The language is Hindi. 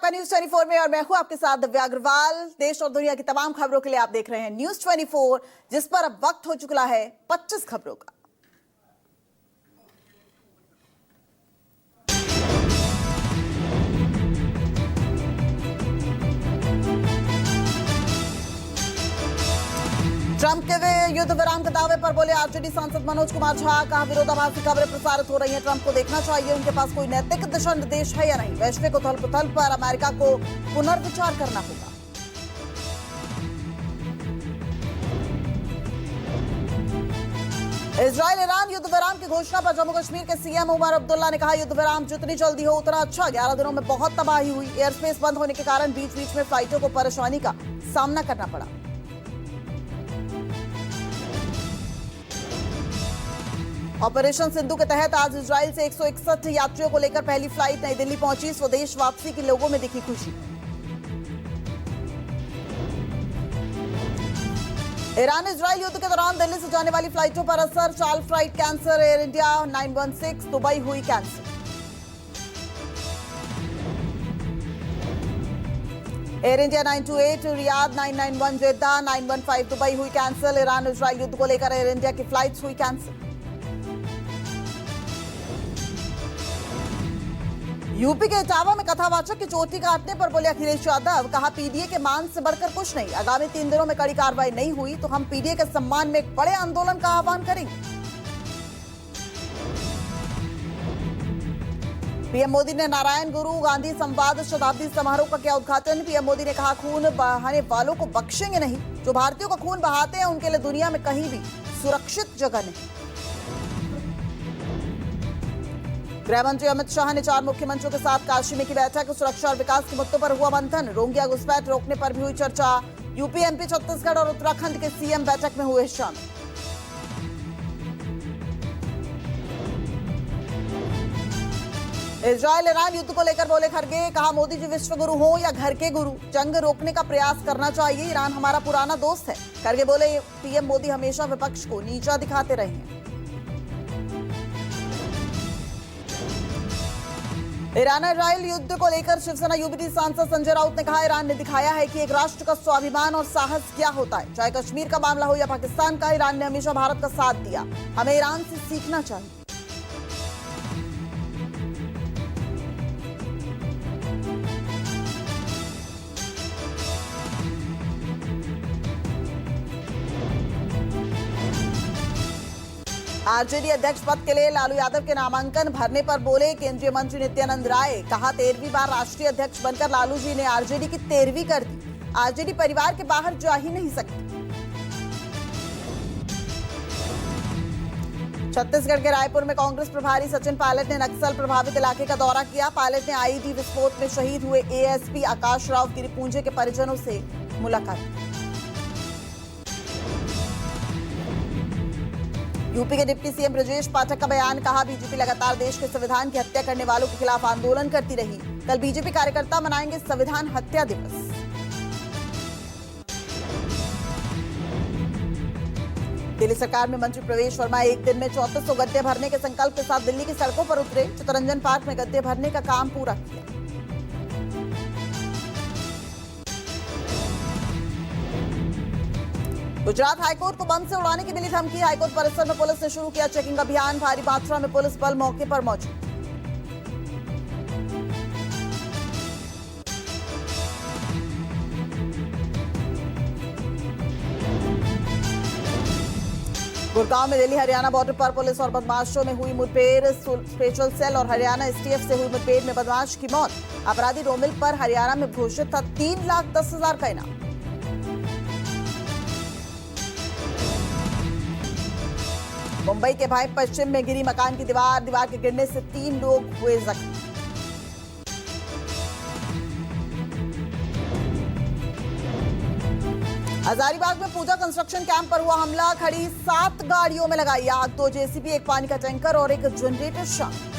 आपका न्यूज 24 में और मैं हूं आपके साथ दिव्या अग्रवाल। देश और दुनिया की तमाम खबरों के लिए आप देख रहे हैं न्यूज 24, जिस पर अब वक्त हो चुका है 25 खबरों का। ट्रंप के युद्ध विराम के दावे पर बोले आरजेडी सांसद मनोज कुमार झा। कहा विरोधाभासी खबरें प्रसारित हो रही हैं, ट्रंप को देखना चाहिए उनके पास कोई नैतिक दिशा निर्देश है या नहीं। वैश्विक उथल पुथल पर अमेरिका को पुनर्विचार करना होगा। इजराइल ईरान युद्ध विराम की घोषणा पर जम्मू कश्मीर के सीएम उमर अब्दुल्ला ने कहा युद्ध विराम जितनी जल्दी हो उतना अच्छा। 11 दिनों में बहुत तबाही हुई। एयरस्पेस बंद होने के कारण बीच बीच में फ्लाइटों को परेशानी का सामना करना पड़ा। ऑपरेशन सिंधु के तहत आज इजराइल से 161 यात्रियों को लेकर पहली फ्लाइट नई दिल्ली पहुंची। स्वदेश वापसी के लोगों में दिखी खुशी। ईरान इजराइल युद्ध के दौरान दिल्ली से जाने वाली फ्लाइटों पर असर। 4 flight cancel. Air India 916 Dubai हुई कैंसिल। एयर इंडिया 928 रियाद, 991 जेद्दा, 915 दुबई हुई कैंसिल। ईरान इजराइल युद्ध को लेकर एयर इंडिया की फ्लाइट्स हुई कैंसिल। यूपी के इटावा में कथावाचक की चोटी काटने पर बोले अखिलेश यादव। कहा पीडीए के मान से बढ़कर कुछ नहीं। आगामी 3 दिनों में कड़ी कार्रवाई नहीं हुई तो हम पीडीए के सम्मान में एक बड़े आंदोलन का आह्वान करेंगे। पीएम मोदी ने नारायण गुरु गांधी संवाद शताब्दी समारोह का किया उद्घाटन। पीएम मोदी ने कहा खून बहाने वालों को बख्शेंगे नहीं। जो भारतीयों का खून बहाते हैं उनके लिए दुनिया में कहीं भी सुरक्षित जगह नहीं। गृह मंत्री अमित शाह ने 4 मुख्यमंत्रियों के साथ काशी में की बैठक। सुरक्षा और विकास के मुद्दों पर हुआ मंथन। रोंगिया घुसपैठ रोकने पर भी हुई चर्चा। यूपी, एमपी, छत्तीसगढ़ और उत्तराखंड के सीएम बैठक में हुए शामिल। इजराइल ईरान युद्ध को लेकर बोले खरगे। कहा मोदी जी विश्व गुरु हो या घर के गुरु, जंग रोकने का प्रयास करना चाहिए। ईरान हमारा पुराना दोस्त है। खरगे बोले पीएम मोदी हमेशा विपक्ष को नीचा दिखाते रहे हैं। ईरान इजराइल युद्ध को लेकर शिवसेना यूबीटी सांसद संजय राउत ने कहा ईरान ने दिखाया है कि एक राष्ट्र का स्वाभिमान और साहस क्या होता है। चाहे कश्मीर का मामला हो या पाकिस्तान का, ईरान ने हमेशा भारत का साथ दिया। हमें ईरान से सीखना चाहिए। आरजेडी अध्यक्ष पद के लिए लालू यादव के नामांकन भरने पर बोले केंद्रीय मंत्री नित्यानंद राय। कहा 13वीं बार राष्ट्रीय अध्यक्ष बनकर लालू जी ने आरजेडी की 13वीं कर दी। आरजेडी परिवार के बाहर जा ही नहीं सकती। छत्तीसगढ़ के रायपुर में कांग्रेस प्रभारी सचिन पायलट ने नक्सल प्रभावित इलाके का दौरा किया। पायलट ने आईईडी विस्फोट में शहीद हुए एएसपी आकाश राव गिरिपूंजे के परिजनों से मुलाकात की। यूपी के डिप्टी सीएम ब्रजेश पाठक का बयान। कहा बीजेपी लगातार देश के संविधान की हत्या करने वालों के खिलाफ आंदोलन करती रही। कल बीजेपी कार्यकर्ता मनाएंगे संविधान हत्या दिवस। दिल्ली सरकार में मंत्री प्रवेश वर्मा एक दिन में 3400 गद्दे भरने के संकल्प के साथ दिल्ली की सड़कों पर उतरे। चित्तरंजन पार्क में गद्दे भरने का काम पूरा किया। गुजरात हाईकोर्ट को बम से उड़ाने की मिली धमकी। हाईकोर्ट परिसर में पुलिस ने शुरू किया चेकिंग अभियान। भारी मात्रा में पुलिस बल मौके पर मौजूद। गुड़गांव में दिल्ली हरियाणा बॉर्डर पर पुलिस और बदमाशों में हुई मुठभेड़। स्पेशल सेल और हरियाणा एसटीएफ से हुई मुठभेड़ में बदमाश की मौत। अपराधी रोमिल पर हरियाणा में घोषित था 3,10,000 का इनाम। मुंबई के भाई पश्चिम में गिरी मकान की दीवार के गिरने से 3 लोग हुए जख्मी। हजारीबाग में पूजा कंस्ट्रक्शन कैंप पर हुआ हमला। खड़ी 7 गाड़ियों में लगाई आग। 2 जेसीबी, एक पानी का टैंकर और एक जनरेटर शामिल।